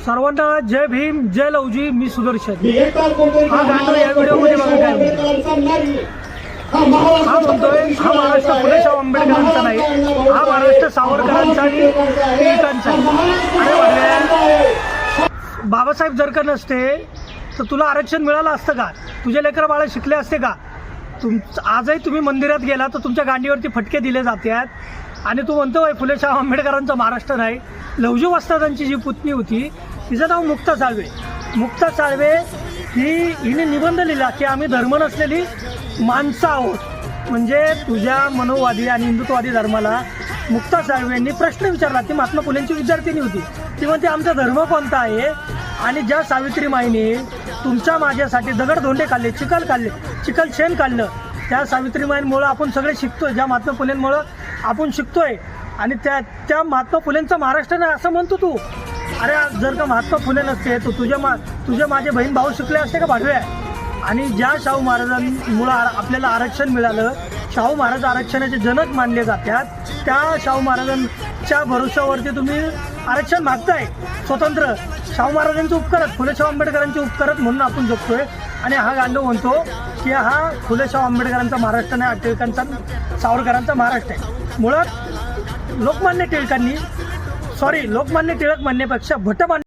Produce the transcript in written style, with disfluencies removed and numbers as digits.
सर्वांना जय भीम, जय लवजी. मी सुदर्शन. हा गाणं या व्हिडिओमध्ये बघा काय म्हणतो. हा म्हणतोय हा महाराष्ट्र फुले शाहू आंबेडकरांचा नाही, हा महाराष्ट्र सावरकरांचा आणि टिळकांचा. अरे बाबासाहेब जर का नसते तर तुला आरक्षण मिळालं असतं का? तुझे लेकरं बाळा शिकले असते का? आजही तुम्ही मंदिरात गेला तर तुमच्या गांडीवरती फटके दिले जातात. आणि तू म्हणतोय फुले शाहू आंबेडकरांचा महाराष्ट्र नाही. लवजी वस्तादांची जी पुतणी होती तिचं नाव मुक्ता साळवे. मुक्ता साळवे हिने निबंध लिहिला की आम्ही धर्म नसलेली माणसं आहोत. म्हणजे तुझ्या मनोवादी आणि हिंदुत्ववादी धर्माला मुक्ता साळवेंनी प्रश्न विचारला. ती महात्मा फुलेंची विद्यार्थिनी होती. ती म्हणते आमचा धर्म कोणता आहे? आणि ज्या सावित्रीमाईने तुमच्या माझ्यासाठी दगडधोंडे काढले, चिखल शेण काढलं, त्या सावित्रीमाईंमुळं आपण सगळे शिकतोय. ज्या महात्मा फुलेंमुळं आपण शिकतोय. आणि त्या महात्मा फुलेंचा महाराष्ट्र नाही असं म्हणतो तू. अरे जर का महात्मा फुले नसते तर तुझे माझे बहीण भाऊ शिकले असते का भाडव्या? आणि ज्या शाहू महाराजांमुळं आपल्याला आरक्षण मिळालं, शाहू महाराज आरक्षणाचे जनक मानले जातात, त्या शाहू महाराजांच्या भरोश्यावरती तुम्ही आरक्षण मागताय. स्वतंत्र शाहू महाराजांचे उपकारत, फुले शाहू आंबेडकरांचे उपकारत म्हणून आपण जगतोय. आणि हा गांडव म्हणतो की हा फुले शाहू आंबेडकरांचा महाराष्ट्र नाही, टिळकांचा सावरकरांचा महाराष्ट्र आहे. मुळात लोकमान्य टिळक म्हणण्यापेक्षा भट्ट